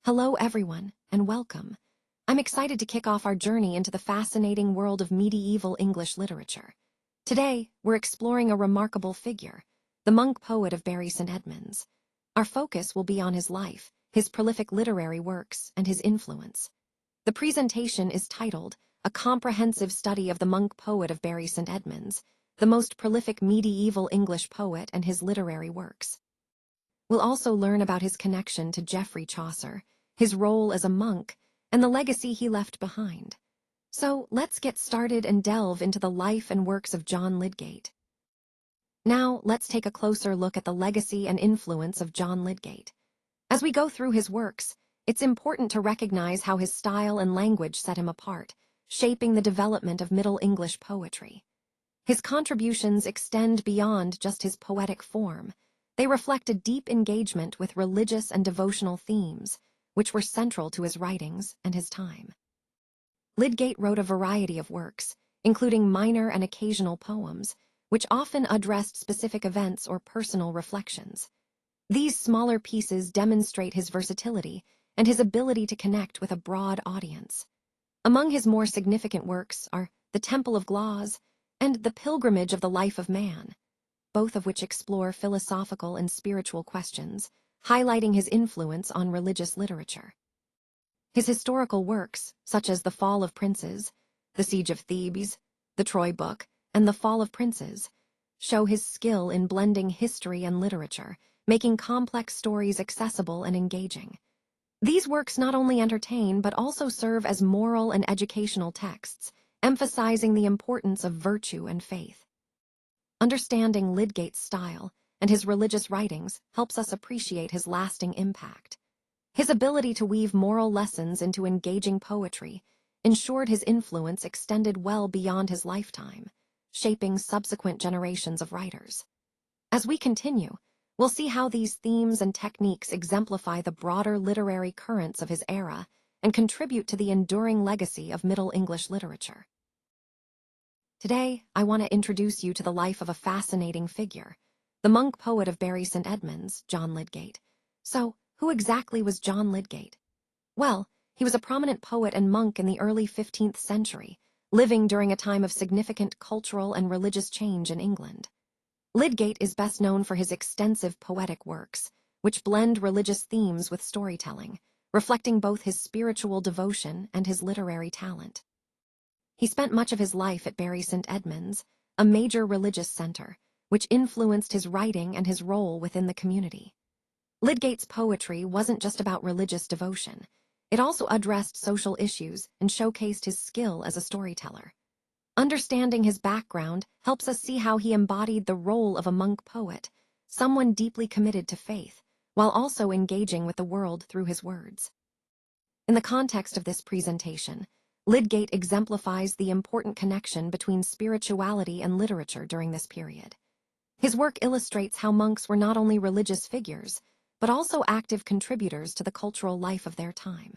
Hello everyone, and welcome. I'm excited to kick off our journey into the fascinating world of medieval English literature. Today, we're exploring a remarkable figure, the monk poet of Bury St. Edmunds. Our focus will be on his life, his prolific literary works, and his influence. The presentation is titled, A Comprehensive Study of the Monk Poet of Bury St. Edmunds, the most prolific medieval English poet and his literary works. We'll also learn about his connection to Geoffrey Chaucer, his role as a monk, and the legacy he left behind. So let's get started and delve into the life and works of John Lydgate. Now, let's take a closer look at the legacy and influence of John Lydgate. As we go through his works, it's important to recognize how his style and language set him apart, shaping the development of Middle English poetry. His contributions extend beyond just his poetic form. They reflect a deep engagement with religious and devotional themes, which were central to his writings and his time. Lydgate wrote a variety of works, including minor and occasional poems, which often addressed specific events or personal reflections. These smaller pieces demonstrate his versatility and his ability to connect with a broad audience. Among his more significant works are The Temple of Glaws and The Pilgrimage of the Life of Man, both of which explore philosophical and spiritual questions, highlighting his influence on religious literature. His historical works, such as The Fall of Princes, The Siege of Thebes, The Troy Book, and The Fall of Princes, show his skill in blending history and literature, making complex stories accessible and engaging. These works not only entertain but also serve as moral and educational texts, emphasizing the importance of virtue and faith. Understanding Lydgate's style and his religious writings helps us appreciate his lasting impact. His ability to weave moral lessons into engaging poetry ensured his influence extended well beyond his lifetime, shaping subsequent generations of writers. As we continue, we'll see how these themes and techniques exemplify the broader literary currents of his era and contribute to the enduring legacy of Middle English literature. Today, I want to introduce you to the life of a fascinating figure, the monk poet of Bury St. Edmunds, John Lydgate. So, who exactly was John Lydgate? Well, he was a prominent poet and monk in the early 15th century, living during a time of significant cultural and religious change in England. Lydgate is best known for his extensive poetic works, which blend religious themes with storytelling, reflecting both his spiritual devotion and his literary talent. He spent much of his life at Bury St. Edmunds, a major religious center, which influenced his writing and his role within the community. Lydgate's poetry wasn't just about religious devotion. It also addressed social issues and showcased his skill as a storyteller. Understanding his background helps us see how he embodied the role of a monk poet, someone deeply committed to faith, while also engaging with the world through his words. In the context of this presentation, Lydgate exemplifies the important connection between spirituality and literature during this period. His work illustrates how monks were not only religious figures, but also active contributors to the cultural life of their time.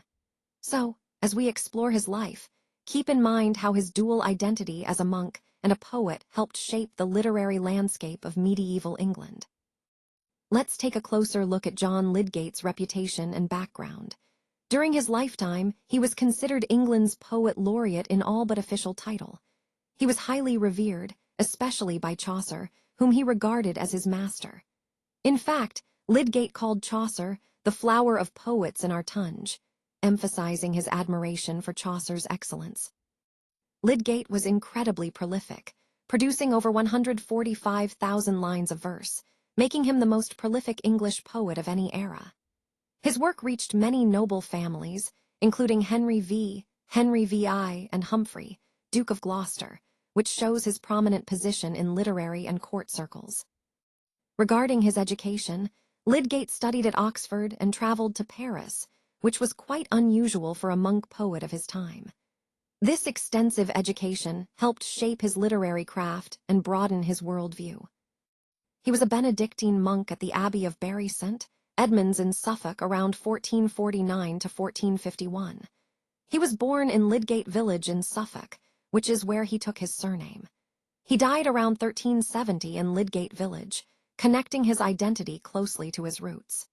So, as we explore his life, keep in mind how his dual identity as a monk and a poet helped shape the literary landscape of medieval England. Let's take a closer look at John Lydgate's reputation and background. During his lifetime, he was considered England's poet laureate in all but official title. He was highly revered, especially by Chaucer, whom he regarded as his master. In fact, Lydgate called Chaucer the flower of poets in our tongue, emphasizing his admiration for Chaucer's excellence. Lydgate was incredibly prolific, producing over 145,000 lines of verse, making him the most prolific English poet of any era. His work reached many noble families, including Henry VI, and Humphrey, Duke of Gloucester, which shows his prominent position in literary and court circles. Regarding his education, Lydgate studied at Oxford and traveled to Paris, which was quite unusual for a monk poet of his time. This extensive education helped shape his literary craft and broaden his worldview. He was a Benedictine monk at the Abbey of Bury St. Edmunds in Suffolk around 1449 to 1451. He was born in Lydgate village in Suffolk, which is where he took his surname. He died around 1370 in Lydgate village, connecting his identity closely to his roots.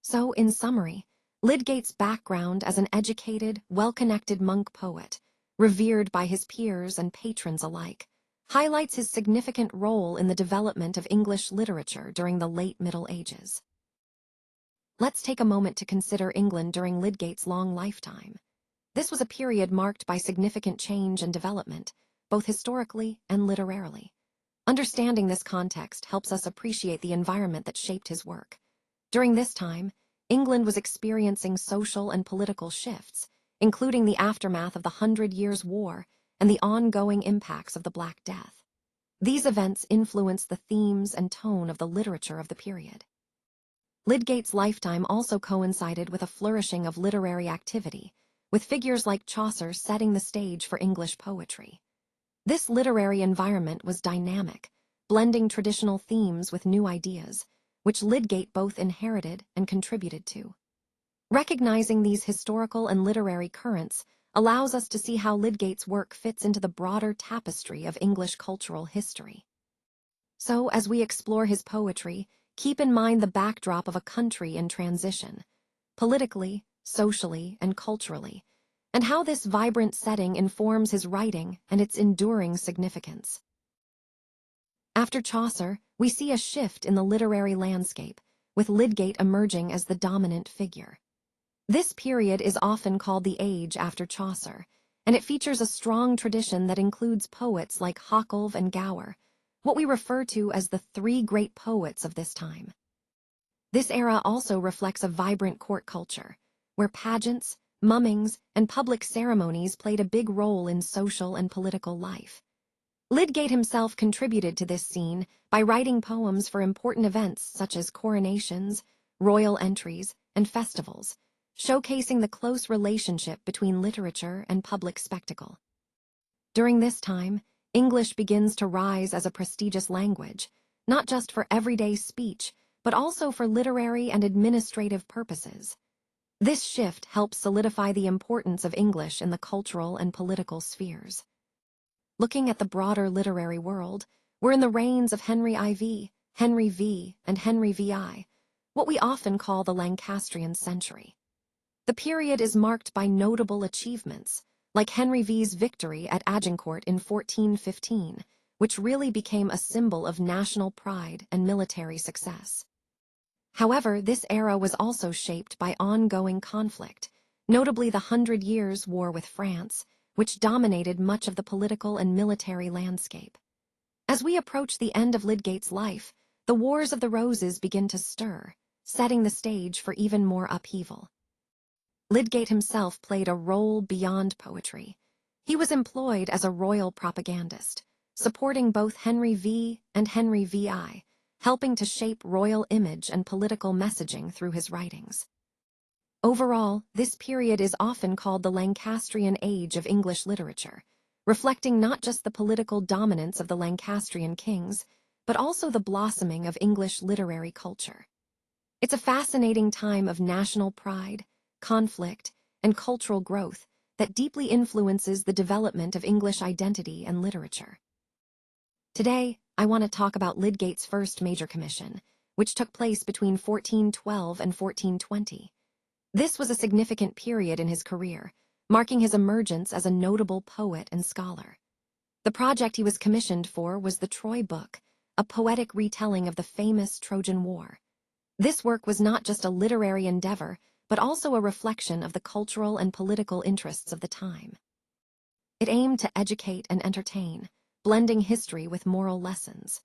So, in summary, Lydgate's background as an educated, well-connected monk poet, revered by his peers and patrons alike, highlights his significant role in the development of English literature during the late Middle Ages. Let's take a moment to consider England during Lydgate's long lifetime. This was a period marked by significant change and development, both historically and literarily. Understanding this context helps us appreciate the environment that shaped his work. During this time, England was experiencing social and political shifts, including the aftermath of the 100 Years' War and the ongoing impacts of the Black Death. These events influenced the themes and tone of the literature of the period. Lydgate's lifetime also coincided with a flourishing of literary activity, with figures like Chaucer setting the stage for English poetry. This literary environment was dynamic, blending traditional themes with new ideas, which Lydgate both inherited and contributed to. Recognizing these historical and literary currents allows us to see how Lydgate's work fits into the broader tapestry of English cultural history. So, as we explore his poetry, keep in mind the backdrop of a country in transition, politically, socially, and culturally, and how this vibrant setting informs his writing and its enduring significance. After Chaucer, we see a shift in the literary landscape, with Lydgate emerging as the dominant figure. This period is often called the Age after Chaucer, and it features a strong tradition that includes poets like Hoculve and Gower, what we refer to as the three great poets of this time. This era also reflects a vibrant court culture, where pageants, mummings, and public ceremonies played a big role in social and political life. Lydgate himself contributed to this scene by writing poems for important events such as coronations, royal entries, and festivals, showcasing the close relationship between literature and public spectacle. During this time, English begins to rise as a prestigious language, not just for everyday speech, but also for literary and administrative purposes. This shift helps solidify the importance of English in the cultural and political spheres. Looking at the broader literary world, we're in the reigns of Henry IV, Henry V, and Henry VI, what we often call the Lancastrian century. The period is marked by notable achievements, like Henry V's victory at Agincourt in 1415, which really became a symbol of national pride and military success. However, this era was also shaped by ongoing conflict, notably the 100 Years' War with France, which dominated much of the political and military landscape. As we approach the end of Lydgate's life, the Wars of the Roses begin to stir, setting the stage for even more upheaval. Lydgate himself played a role beyond poetry. He was employed as a royal propagandist, supporting both Henry V and Henry VI, helping to shape royal image and political messaging through his writings. Overall, this period is often called the Lancastrian Age of English literature, reflecting not just the political dominance of the Lancastrian kings, but also the blossoming of English literary culture. It's a fascinating time of national pride, conflict, and cultural growth that deeply influences the development of English identity and literature. Today, I want to talk about Lydgate's first major commission, which took place between 1412 and 1420. This was a significant period in his career, marking his emergence as a notable poet and scholar. The project he was commissioned for was the Troy Book, a poetic retelling of the famous Trojan War. This work was not just a literary endeavor, but also a reflection of the cultural and political interests of the time. It aimed to educate and entertain, blending history with moral lessons.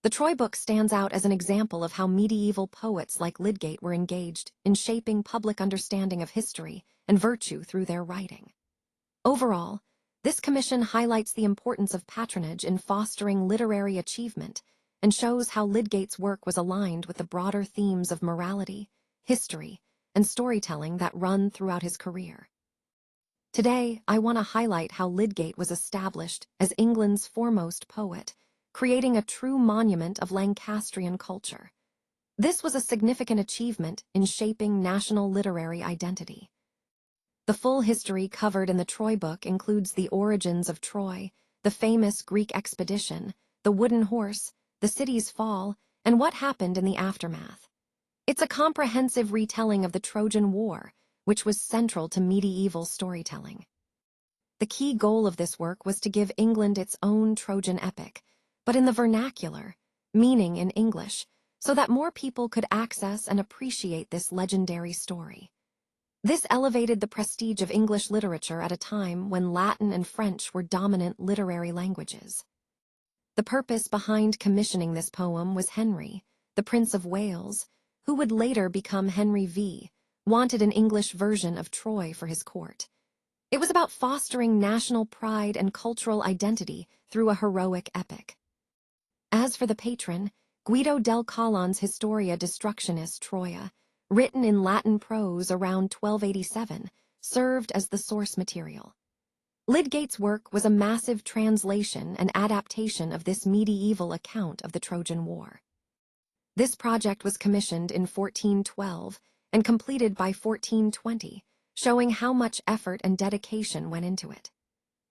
The Troy Book stands out as an example of how medieval poets like Lydgate were engaged in shaping public understanding of history and virtue through their writing. Overall, this commission highlights the importance of patronage in fostering literary achievement and shows how Lydgate's work was aligned with the broader themes of morality, history, and storytelling that run throughout his career. Today, I want to highlight how Lydgate was established as England's foremost poet, creating a true monument of Lancastrian culture. This was a significant achievement in shaping national literary identity. The full history covered in the Troy Book includes the origins of Troy, the famous Greek expedition, the wooden horse, the city's fall, and what happened in the aftermath. It's a comprehensive retelling of the Trojan War, which was central to medieval storytelling. The key goal of this work was to give England its own Trojan epic, but in the vernacular, meaning in English, so that more people could access and appreciate this legendary story. This elevated the prestige of English literature at a time when Latin and French were dominant literary languages. The purpose behind commissioning this poem was Henry, the Prince of Wales, who would later become Henry V, wanted an English version of Troy for his court. It was about fostering national pride and cultural identity through a heroic epic. As for the patron, Guido del Colon's Historia Destructionis Troia, written in Latin prose around 1287, served as the source material. Lydgate's work was a massive translation and adaptation of this medieval account of the Trojan War. This project was commissioned in 1412 and completed by 1420, showing how much effort and dedication went into it.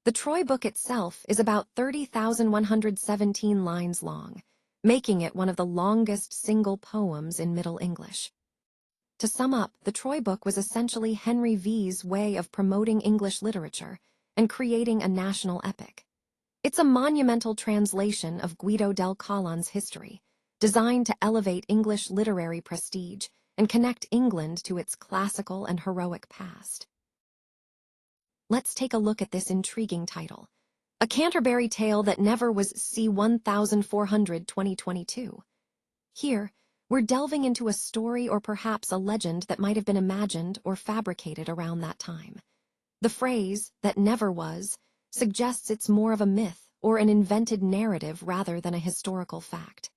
The Troy book itself is about 30,117 lines long, making it one of the longest single poems in Middle English. To sum up, the Troy book was essentially Henry V's way of promoting English literature and creating a national epic. It's a monumental translation of Guido del Colon's history, designed to elevate English literary prestige and connect England to its classical and heroic past. Let's take a look at this intriguing title. A Canterbury Tale That Never Was c. 1400 2022. Here, we're delving into a story or perhaps a legend that might have been imagined or fabricated around that time. The phrase, that never was, suggests it's more of a myth or an invented narrative rather than a historical fact.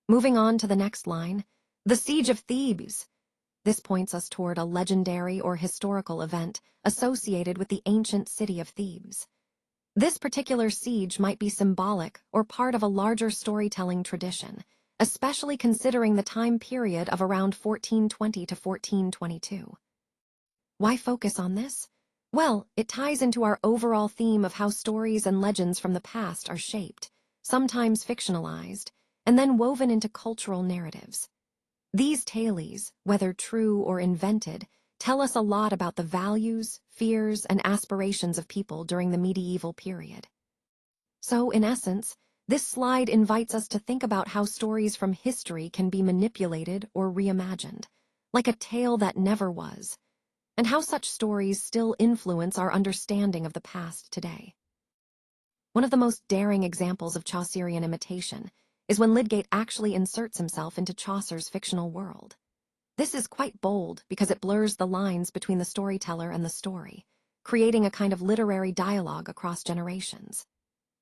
Moving on to the next line, the Siege of Thebes. This points us toward a legendary or historical event associated with the ancient city of Thebes. This particular siege might be symbolic or part of a larger storytelling tradition, especially considering the time period of around 1420 to 1422. Why focus on this? Well, it ties into our overall theme of how stories and legends from the past are shaped, sometimes fictionalized, and then woven into cultural narratives. These tales, whether true or invented, tell us a lot about the values, fears, and aspirations of people during the medieval period. So, in essence, this slide invites us to think about how stories from history can be manipulated or reimagined, like a tale that never was, and how such stories still influence our understanding of the past today. One of the most daring examples of Chaucerian imitation is when Lydgate actually inserts himself into Chaucer's fictional world. This is quite bold because it blurs the lines between the storyteller and the story, creating a kind of literary dialogue across generations.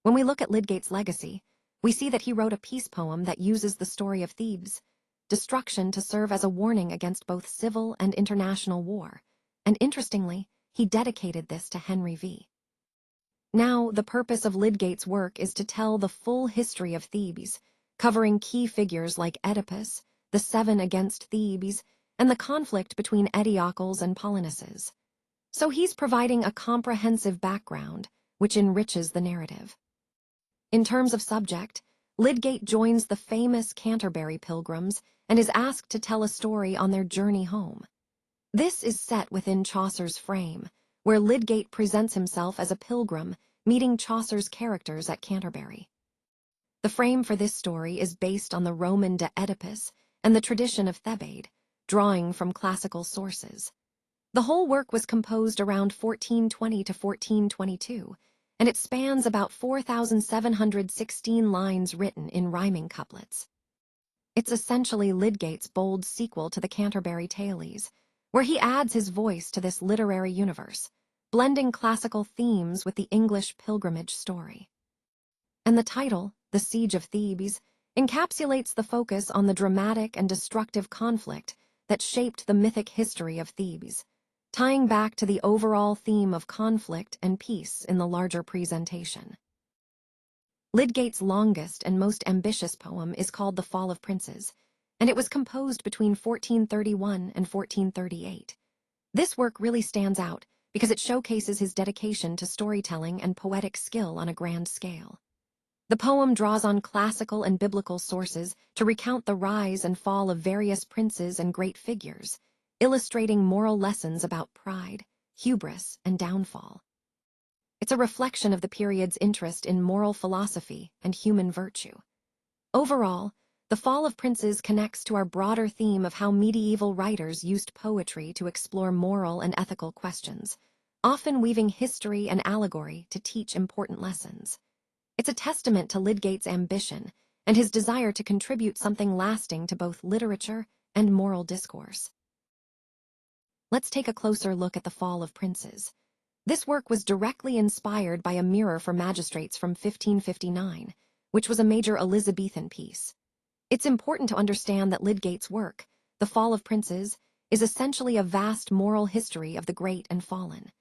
When we look at Lydgate's legacy, we see that he wrote a peace poem that uses the story of Thebes' destruction to serve as a warning against both civil and international war, and interestingly, he dedicated this to Henry V. Now, the purpose of Lydgate's work is to tell the full history of Thebes, covering key figures like Oedipus, the Seven against Thebes, and the conflict between Eteocles and Polynices. So he's providing a comprehensive background, which enriches the narrative. In terms of subject, Lydgate joins the famous Canterbury pilgrims and is asked to tell a story on their journey home. This is set within Chaucer's frame, where Lydgate presents himself as a pilgrim meeting Chaucer's characters at Canterbury. The frame for this story is based on the Roman de Oedipus and the tradition of Thebaid, drawing from classical sources. The whole work was composed around 1420 to 1422, and it spans about 4,716 lines written in rhyming couplets. It's essentially Lydgate's bold sequel to the Canterbury Tales, where he adds his voice to this literary universe, blending classical themes with the English pilgrimage story. And the title, The Siege of Thebes, encapsulates the focus on the dramatic and destructive conflict that shaped the mythic history of Thebes, tying back to the overall theme of conflict and peace in the larger presentation. Lydgate's longest and most ambitious poem is called The Fall of Princes, and it was composed between 1431 and 1438. This work really stands out because it showcases his dedication to storytelling and poetic skill on a grand scale. The poem draws on classical and biblical sources to recount the rise and fall of various princes and great figures, illustrating moral lessons about pride, hubris, and downfall. It's a reflection of the period's interest in moral philosophy and human virtue. Overall, The Fall of Princes connects to our broader theme of how medieval writers used poetry to explore moral and ethical questions, often weaving history and allegory to teach important lessons. It's a testament to Lydgate's ambition and his desire to contribute something lasting to both literature and moral discourse. Let's take a closer look at The Fall of Princes. This work was directly inspired by A Mirror for Magistrates from 1559, which was a major Elizabethan piece. It's important to understand that Lydgate's work, The Fall of Princes, is essentially a vast moral history of the great and fallen.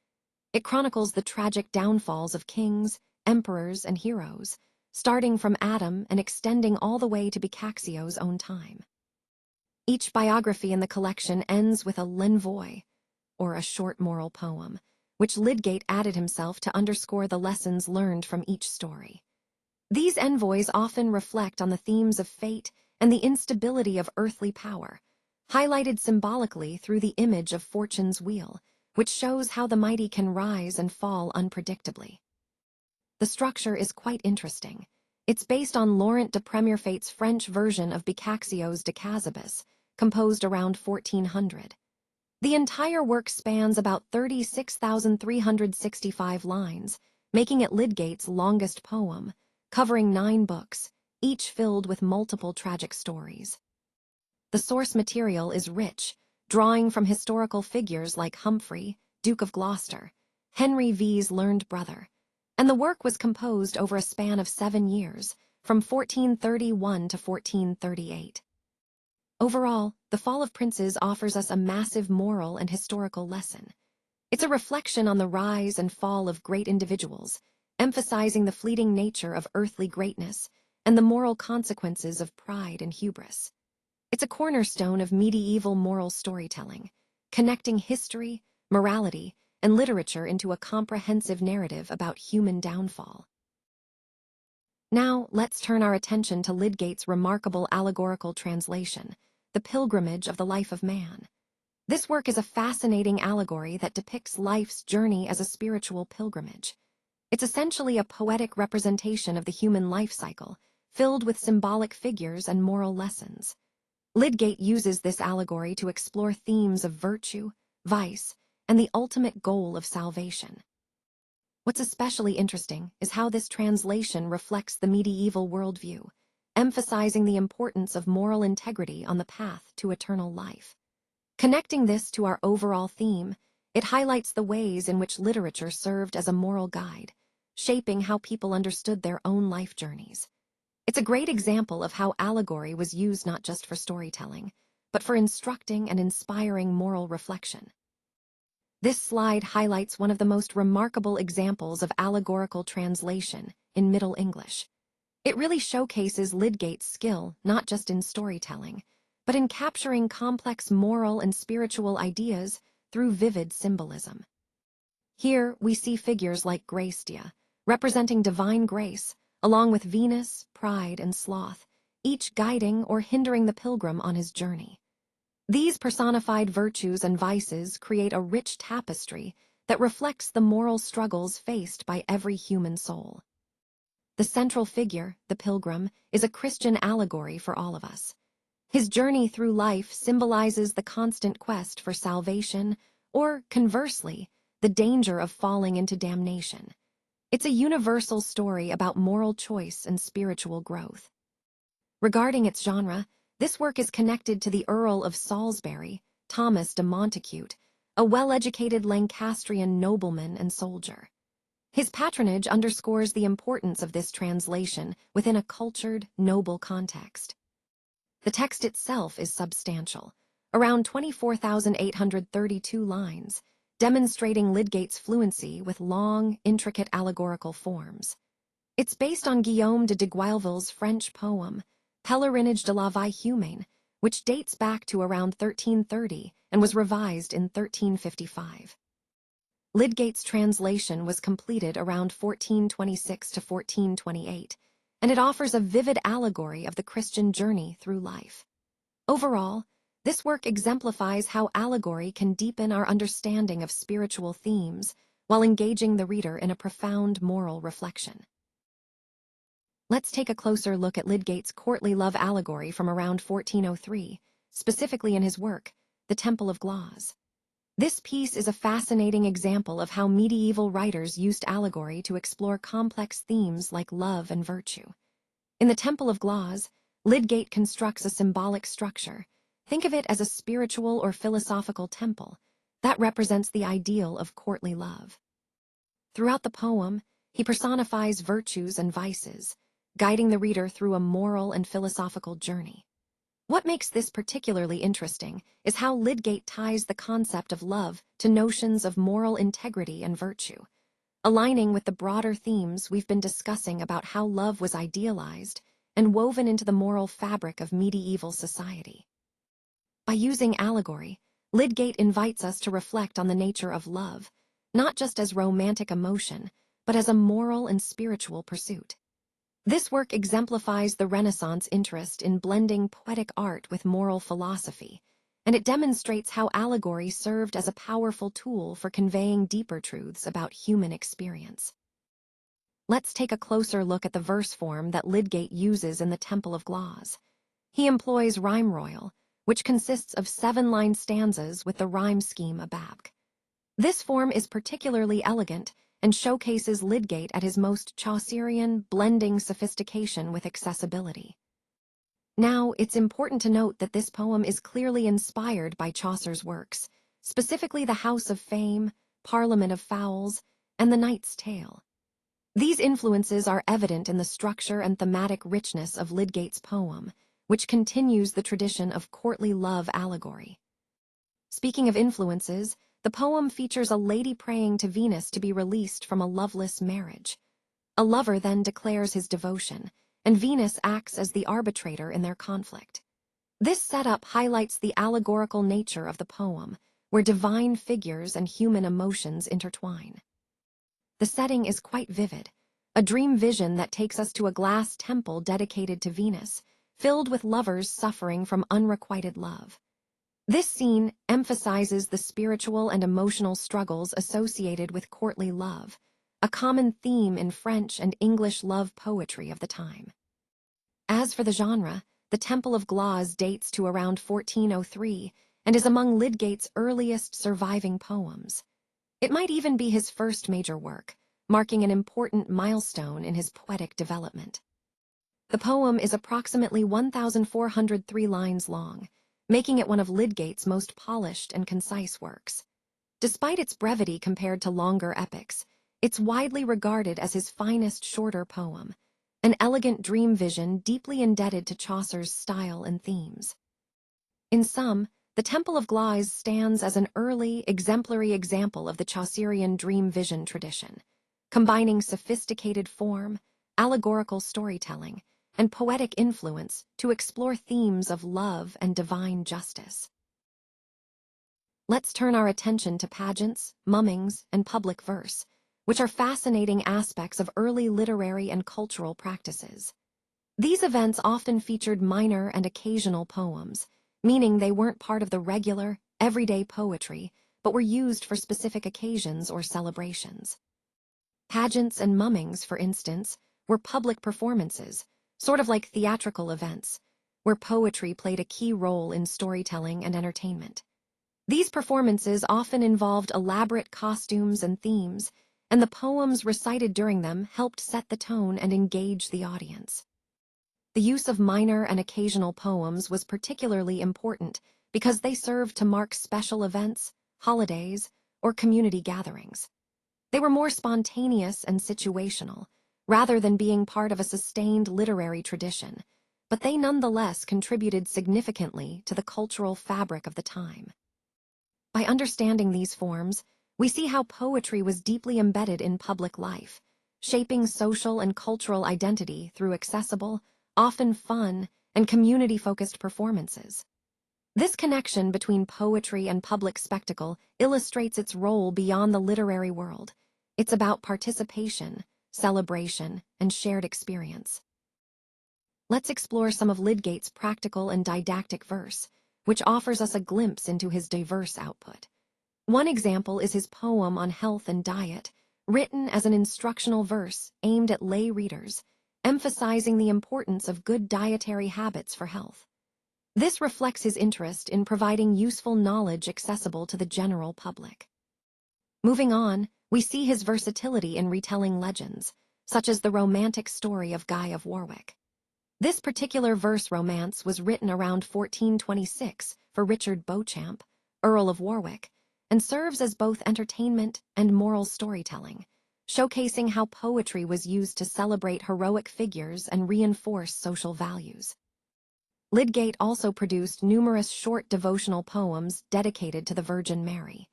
It chronicles the tragic downfalls of kings, emperors, and heroes, starting from Adam and extending all the way to Boccaccio's own time. Each biography in the collection ends with a l'envoi, or a short moral poem, which Lydgate added himself to underscore the lessons learned from each story. These envoys often reflect on the themes of fate and the instability of earthly power, highlighted symbolically through the image of Fortune's wheel, which shows how the mighty can rise and fall unpredictably. The structure is quite interesting. It's based on Laurent de Premierfate's French version of Boccaccio's De Casibus, composed around 1400. The entire work spans about 36,365 lines, making it Lydgate's longest poem, covering 9 books, each filled with multiple tragic stories. The source material is rich, drawing from historical figures like Humphrey, Duke of Gloucester, Henry V's learned brother, and the work was composed over a span of 7 years, from 1431 to 1438. Overall, The Fall of Princes offers us a massive moral and historical lesson. It's a reflection on the rise and fall of great individuals, emphasizing the fleeting nature of earthly greatness and the moral consequences of pride and hubris. It's a cornerstone of medieval moral storytelling, connecting history, morality, and literature into a comprehensive narrative about human downfall. Now, let's turn our attention to Lydgate's remarkable allegorical translation, The Pilgrimage of the Life of Man. This work is a fascinating allegory that depicts life's journey as a spiritual pilgrimage. It's essentially a poetic representation of the human life cycle, filled with symbolic figures and moral lessons. Lydgate uses this allegory to explore themes of virtue, vice, and the ultimate goal of salvation. What's especially interesting is how this translation reflects the medieval worldview, emphasizing the importance of moral integrity on the path to eternal life. Connecting this to our overall theme, it highlights the ways in which literature served as a moral guide, shaping how people understood their own life journeys. It's a great example of how allegory was used not just for storytelling, but for instructing and inspiring moral reflection. This slide highlights one of the most remarkable examples of allegorical translation in Middle English. It really showcases Lydgate's skill not just in storytelling, but in capturing complex moral and spiritual ideas through vivid symbolism. Here, we see figures like Gracia, representing divine grace, along with Venus, pride, and sloth, each guiding or hindering the pilgrim on his journey. These personified virtues and vices create a rich tapestry that reflects the moral struggles faced by every human soul. The central figure, the pilgrim, is a Christian allegory for all of us. His journey through life symbolizes the constant quest for salvation, or, conversely, the danger of falling into damnation. It's a universal story about moral choice and spiritual growth. Regarding its genre, this work is connected to the Earl of Salisbury, Thomas de Montacute, a well-educated Lancastrian nobleman and soldier. His patronage underscores the importance of this translation within a cultured, noble context. The text itself is substantial, around 24,832 lines, demonstrating Lydgate's fluency with long, intricate allegorical forms. It's based on Guillaume de Deguilleville's French poem, Pèlerinage de la Vie Humaine, which dates back to around 1330 and was revised in 1355. Lydgate's translation was completed around 1426 to 1428, and it offers a vivid allegory of the Christian journey through life. Overall, this work exemplifies how allegory can deepen our understanding of spiritual themes while engaging the reader in a profound moral reflection. Let's take a closer look at Lydgate's courtly love allegory from around 1403, specifically in his work, The Temple of Glass. This piece is a fascinating example of how medieval writers used allegory to explore complex themes like love and virtue. In The Temple of Glass, Lydgate constructs a symbolic structure. Think of it as a spiritual or philosophical temple that represents the ideal of courtly love. Throughout the poem, he personifies virtues and vices, guiding the reader through a moral and philosophical journey. What makes this particularly interesting is how Lydgate ties the concept of love to notions of moral integrity and virtue, aligning with the broader themes we've been discussing about how love was idealized and woven into the moral fabric of medieval society. By using allegory, Lydgate invites us to reflect on the nature of love, not just as romantic emotion, but as a moral and spiritual pursuit. This work exemplifies the Renaissance interest in blending poetic art with moral philosophy, and it demonstrates how allegory served as a powerful tool for conveying deeper truths about human experience. Let's take a closer look at the verse form that Lydgate uses in The Temple of Glass. He employs rhyme royal, which consists of 7-line stanzas with the rhyme scheme ababk. This form is particularly elegant and showcases Lydgate at his most Chaucerian, blending sophistication with accessibility. Now, it's important to note that this poem is clearly inspired by Chaucer's works, specifically The House of Fame, Parliament of Fowls, and The Knight's Tale. These influences are evident in the structure and thematic richness of Lydgate's poem, which continues the tradition of courtly love allegory. Speaking of influences, the poem features a lady praying to Venus to be released from a loveless marriage. A lover then declares his devotion, and Venus acts as the arbitrator in their conflict. This setup highlights the allegorical nature of the poem, where divine figures and human emotions intertwine. The setting is quite vivid, a dream vision that takes us to a glass temple dedicated to Venus, filled with lovers suffering from unrequited love. This scene emphasizes the spiritual and emotional struggles associated with courtly love, a common theme in French and English love poetry of the time. As for the genre, The Temple of Glass dates to around 1403 and is among Lydgate's earliest surviving poems. It might even be his first major work, marking an important milestone in his poetic development. The poem is approximately 1,403 lines long, making it one of Lydgate's most polished and concise works. Despite its brevity compared to longer epics, it's widely regarded as his finest shorter poem, an elegant dream vision deeply indebted to Chaucer's style and themes. In sum, The Temple of Glass stands as an early, exemplary example of the Chaucerian dream vision tradition, combining sophisticated form, allegorical storytelling, and poetic influence to explore themes of love and divine justice. Let's turn our attention to pageants, mummings, and public verse, which are fascinating aspects of early literary and cultural practices. These events often featured minor and occasional poems, meaning they weren't part of the regular, everyday poetry, but were used for specific occasions or celebrations. Pageants and mummings, for instance, were public performances, sort of like theatrical events, where poetry played a key role in storytelling and entertainment. These performances often involved elaborate costumes and themes, and the poems recited during them helped set the tone and engage the audience. The use of minor and occasional poems was particularly important because they served to mark special events, holidays, or community gatherings. They were more spontaneous and situational, rather than being part of a sustained literary tradition, but they nonetheless contributed significantly to the cultural fabric of the time. By understanding these forms, we see how poetry was deeply embedded in public life, shaping social and cultural identity through accessible, often fun, and community-focused performances. This connection between poetry and public spectacle illustrates its role beyond the literary world. It's about participation, celebration, and shared experience. let's explore some of Lydgate's practical and didactic verse, which offers us a glimpse into his diverse output. One example is his poem on health and diet, written as an instructional verse aimed at lay readers, emphasizing the importance of good dietary habits for health. This reflects his interest in providing useful knowledge accessible to the general public. Moving on, we see his versatility in retelling legends, such as the romantic story of Guy of Warwick. This particular verse romance was written around 1426 for Richard Beauchamp, Earl of Warwick, and serves as both entertainment and moral storytelling, showcasing how poetry was used to celebrate heroic figures and reinforce social values. Lydgate also produced numerous short devotional poems dedicated to the Virgin Mary.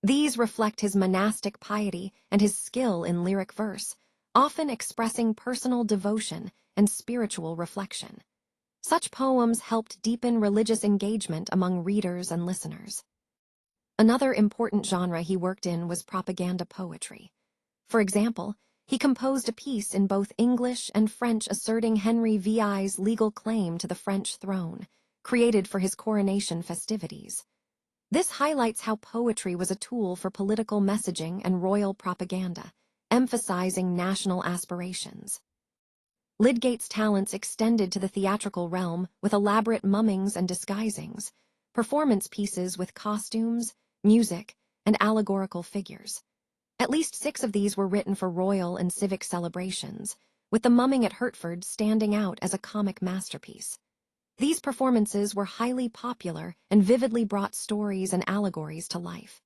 These reflect his monastic piety and his skill in lyric verse, often expressing personal devotion and spiritual reflection. Such poems helped deepen religious engagement among readers and listeners. Another important genre he worked in was propaganda poetry. For example, he composed a piece in both English and French asserting Henry VI's legal claim to the French throne, created for his coronation festivities. This highlights how poetry was a tool for political messaging and royal propaganda, emphasizing national aspirations. Lydgate's talents extended to the theatrical realm with elaborate mummings and disguisings, performance pieces with costumes, music, and allegorical figures. At least 6 of these were written for royal and civic celebrations, with the mumming at Hertford standing out as a comic masterpiece. These performances were highly popular and vividly brought stories and allegories to life.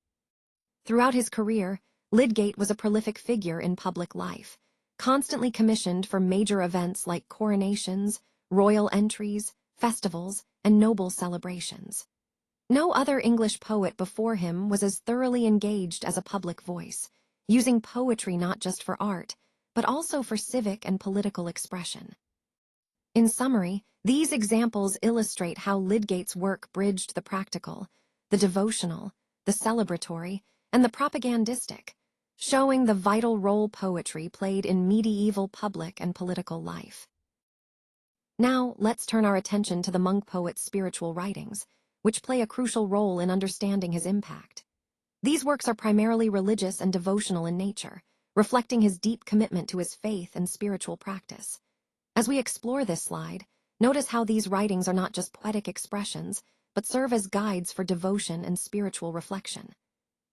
Throughout his career, Lydgate was a prolific figure in public life, constantly commissioned for major events like coronations, royal entries, festivals, and noble celebrations. No other English poet before him was as thoroughly engaged as a public voice, using poetry not just for art, but also for civic and political expression. In summary, these examples illustrate how Lydgate's work bridged the practical, the devotional, the celebratory, and the propagandistic, showing the vital role poetry played in medieval public and political life. Now, let's turn our attention to the monk poet's spiritual writings, which play a crucial role in understanding his impact. These works are primarily religious and devotional in nature, reflecting his deep commitment to his faith and spiritual practice. As we explore this slide, notice how these writings are not just poetic expressions, but serve as guides for devotion and spiritual reflection.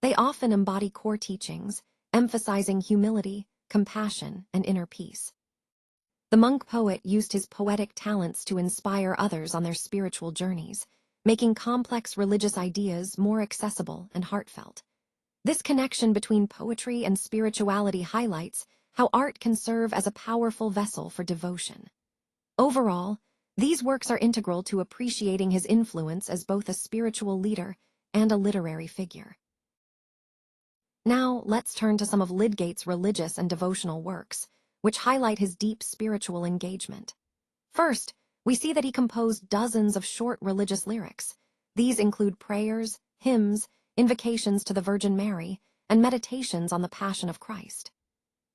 They often embody core teachings, emphasizing humility, compassion, and inner peace. The monk poet used his poetic talents to inspire others on their spiritual journeys, making complex religious ideas more accessible and heartfelt. This connection between poetry and spirituality highlights how art can serve as a powerful vessel for devotion. Overall, these works are integral to appreciating his influence as both a spiritual leader and a literary figure. Now, let's turn to some of Lydgate's religious and devotional works, which highlight his deep spiritual engagement. First, we see that he composed dozens of short religious lyrics. These include prayers, hymns, invocations to the Virgin Mary, and meditations on the Passion of Christ.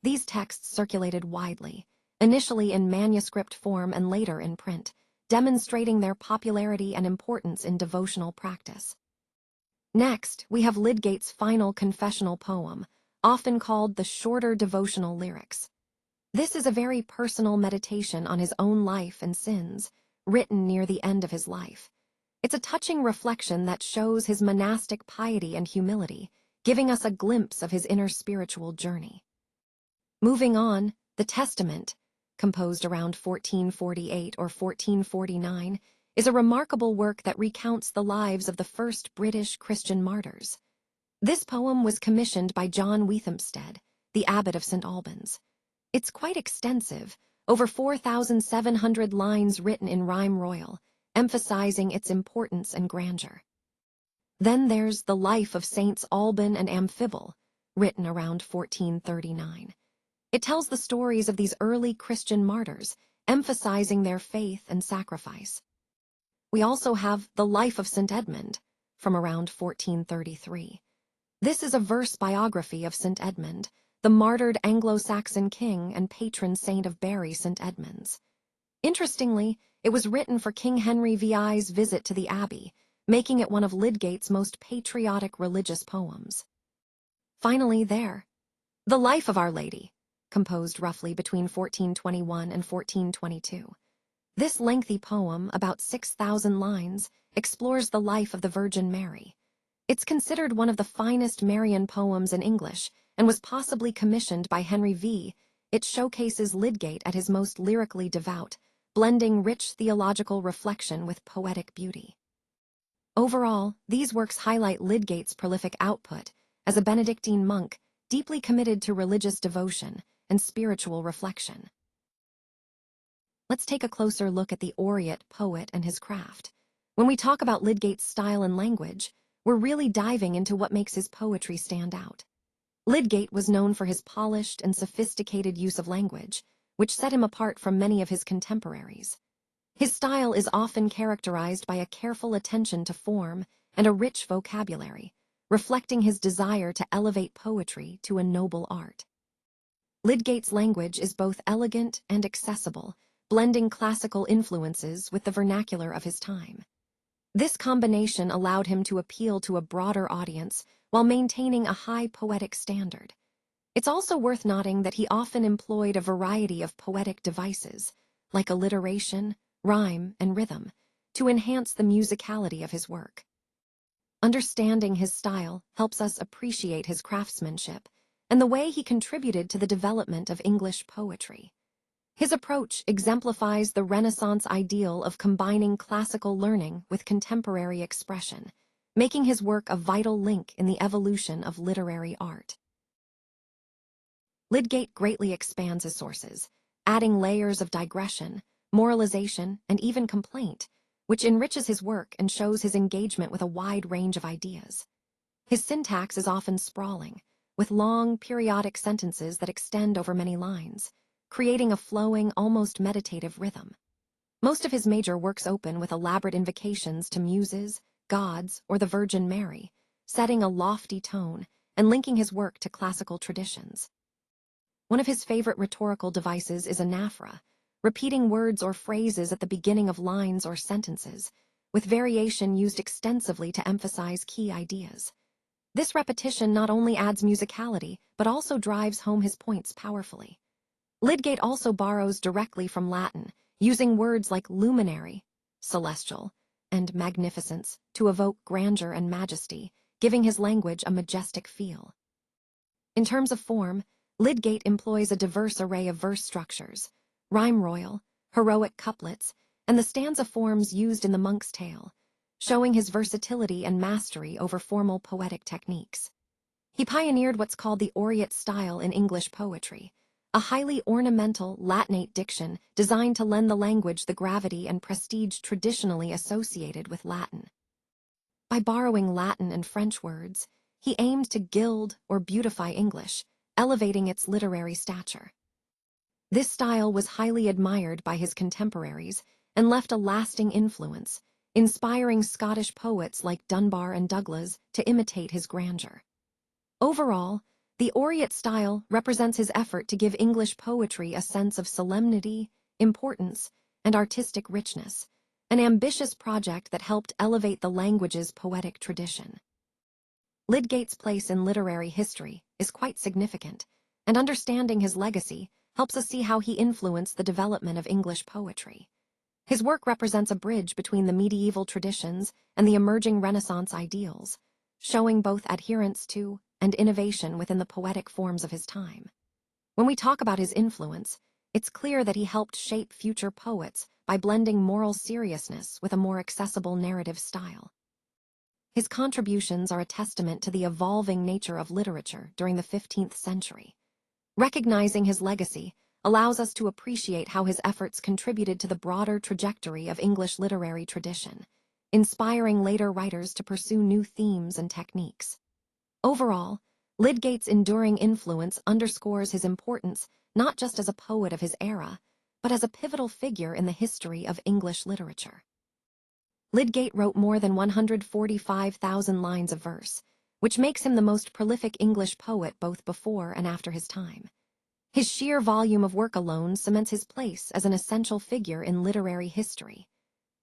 These texts circulated widely, initially in manuscript form and later in print, demonstrating their popularity and importance in devotional practice. Next, we have Lydgate's final confessional poem, often called the Shorter Devotional Lyrics. This is a very personal meditation on his own life and sins, written near the end of his life. It's a touching reflection that shows his monastic piety and humility, giving us a glimpse of his inner spiritual journey. Moving on, the Testament, composed around 1448 or 1449, is a remarkable work that recounts the lives of the first British Christian martyrs. This poem was commissioned by John Wheathampstead, the abbot of St. Albans. It's quite extensive, over 4,700 lines written in rhyme royal, emphasizing its importance and grandeur. Then there's The Life of Saints Alban and Amphibole, written around 1439. It tells the stories of these early Christian martyrs, emphasizing their faith and sacrifice. We also have The Life of St. Edmund, from around 1433. This is a verse biography of St. Edmund, the martyred Anglo-Saxon king and patron saint of Bury St. Edmunds. Interestingly, it was written for King Henry VI's visit to the abbey, making it one of Lydgate's most patriotic religious poems. Finally, The Life of Our Lady, composed roughly between 1421 and 1422. This lengthy poem, about 6,000 lines, explores the life of the Virgin Mary. It's considered one of the finest Marian poems in English and was possibly commissioned by Henry V. It showcases Lydgate at his most lyrically devout, blending rich theological reflection with poetic beauty. Overall, these works highlight Lydgate's prolific output as a Benedictine monk deeply committed to religious devotion and spiritual reflection. Let's take a closer look at the Aureate poet and his craft. When we talk about Lydgate's style and language, we're really diving into what makes his poetry stand out. Lydgate was known for his polished and sophisticated use of language, which set him apart from many of his contemporaries. His style is often characterized by a careful attention to form and a rich vocabulary, reflecting his desire to elevate poetry to a noble art. Lydgate's language is both elegant and accessible, blending classical influences with the vernacular of his time. This combination allowed him to appeal to a broader audience while maintaining a high poetic standard. It's also worth noting that he often employed a variety of poetic devices, like alliteration, rhyme, and rhythm, to enhance the musicality of his work. Understanding his style helps us appreciate his craftsmanship and the way he contributed to the development of English poetry. His approach exemplifies the Renaissance ideal of combining classical learning with contemporary expression, making his work a vital link in the evolution of literary art. Lydgate greatly expands his sources, adding layers of digression, moralization, and even complaint, which enriches his work and shows his engagement with a wide range of ideas. His syntax is often sprawling, with long, periodic sentences that extend over many lines, creating a flowing, almost meditative rhythm. Most of his major works open with elaborate invocations to muses, gods, or the Virgin Mary, setting a lofty tone and linking his work to classical traditions. One of his favorite rhetorical devices is anaphora, repeating words or phrases at the beginning of lines or sentences, with variation used extensively to emphasize key ideas. This repetition not only adds musicality, but also drives home his points powerfully. Lydgate also borrows directly from Latin, using words like luminary, celestial, and magnificence to evoke grandeur and majesty, giving his language a majestic feel. In terms of form, Lydgate employs a diverse array of verse structures, rhyme royal, heroic couplets, and the stanza forms used in the Monk's Tale, showing his versatility and mastery over formal poetic techniques. He pioneered what's called the Aureate style in English poetry, a highly ornamental, Latinate diction designed to lend the language the gravity and prestige traditionally associated with Latin. By borrowing Latin and French words, he aimed to gild or beautify English, elevating its literary stature. This style was highly admired by his contemporaries and left a lasting influence, inspiring Scottish poets like Dunbar and Douglas to imitate his grandeur. Overall, the Aureate style represents his effort to give English poetry a sense of solemnity, importance, and artistic richness, an ambitious project that helped elevate the language's poetic tradition. Lydgate's place in literary history is quite significant, and understanding his legacy helps us see how he influenced the development of English poetry. His work represents a bridge between the medieval traditions and the emerging Renaissance ideals, showing both adherence to and innovation within the poetic forms of his time. When we talk about his influence, it's clear that he helped shape future poets by blending moral seriousness with a more accessible narrative style. His contributions are a testament to the evolving nature of literature during the 15th century. Recognizing his legacy allows us to appreciate how his efforts contributed to the broader trajectory of English literary tradition, inspiring later writers to pursue new themes and techniques. Overall, Lydgate's enduring influence underscores his importance not just as a poet of his era, but as a pivotal figure in the history of English literature. Lydgate wrote more than 145,000 lines of verse, which makes him the most prolific English poet both before and after his time. His sheer volume of work alone cements his place as an essential figure in literary history.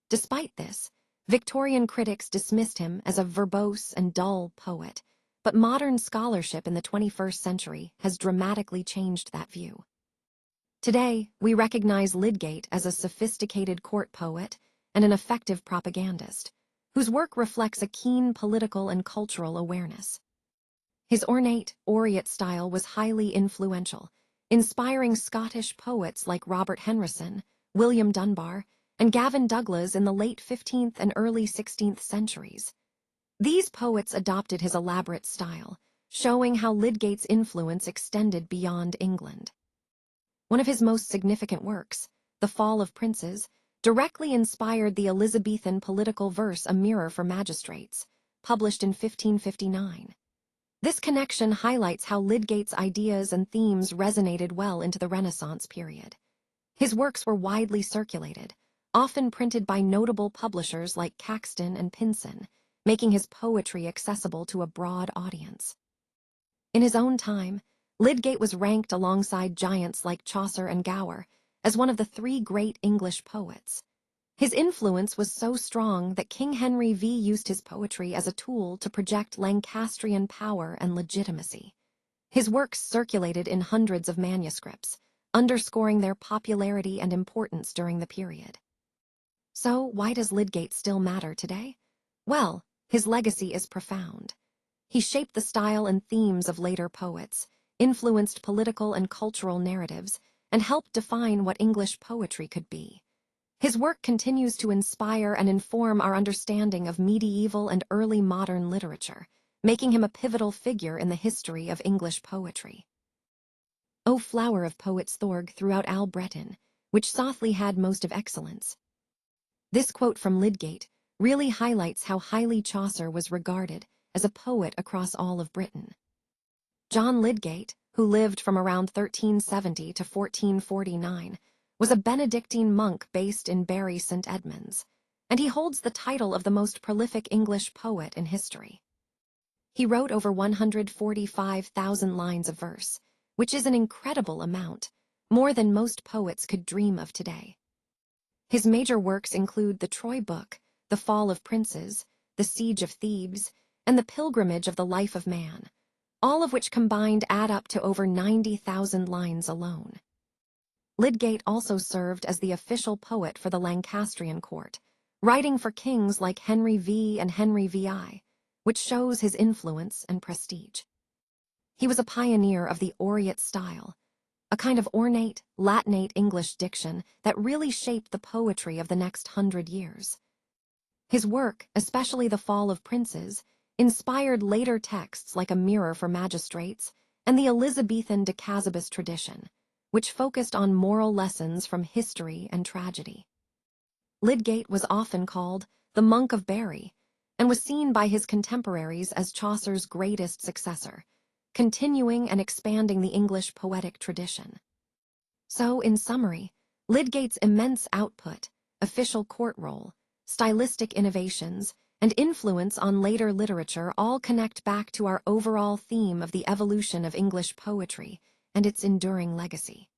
Despite this, Victorian critics dismissed him as a verbose and dull poet, but modern scholarship in the 21st century has dramatically changed that view. Today, we recognize Lydgate as a sophisticated court poet and an effective propagandist, whose work reflects a keen political and cultural awareness. His ornate, aureate style was highly influential, inspiring Scottish poets like Robert Henryson, William Dunbar, and Gavin Douglas in the late 15th and early 16th centuries. These poets adopted his elaborate style, showing how Lydgate's influence extended beyond England. One of his most significant works, The Fall of Princes, directly inspired the Elizabethan political verse A Mirror for Magistrates, published in 1559. This connection highlights how Lydgate's ideas and themes resonated well into the Renaissance period. His works were widely circulated, often printed by notable publishers like Caxton and Pinson, making his poetry accessible to a broad audience. In his own time, Lydgate was ranked alongside giants like Chaucer and Gower as one of the three great English poets. His influence was so strong that King Henry V used his poetry as a tool to project Lancastrian power and legitimacy. His works circulated in hundreds of manuscripts, underscoring their popularity and importance during the period. So, why does Lydgate still matter today? Well, his legacy is profound. He shaped the style and themes of later poets, influenced political and cultural narratives, and helped define what English poetry could be. His work continues to inspire and inform our understanding of medieval and early modern literature, making him a pivotal figure in the history of English poetry. O flower of poets Thorg throughout Al Breton, which softly had most of excellence. This quote from Lydgate really highlights how highly Chaucer was regarded as a poet across all of Britain. John Lydgate, who lived from around 1370 to 1449, was a Benedictine monk based in Bury St. Edmunds, and he holds the title of the most prolific English poet in history. He wrote over 145,000 lines of verse, which is an incredible amount, more than most poets could dream of today. His major works include the Troy Book, The Fall of Princes, The Siege of Thebes, and The Pilgrimage of the Life of Man, all of which combined add up to over 90,000 lines alone. Lydgate also served as the official poet for the Lancastrian court, writing for kings like Henry V and Henry VI, which shows his influence and prestige. He was a pioneer of the aureate style, a kind of ornate, Latinate English diction that really shaped the poetry of the next 100 years. His work, especially The Fall of Princes, inspired later texts like A Mirror for Magistrates and the Elizabethan Decazibus tradition, which focused on moral lessons from history and tragedy. Lydgate was often called the Monk of Bury and was seen by his contemporaries as Chaucer's greatest successor, continuing and expanding the English poetic tradition. So, in summary, Lydgate's immense output, official court role, stylistic innovations, and influence on later literature all connect back to our overall theme of the evolution of English poetry and its enduring legacy.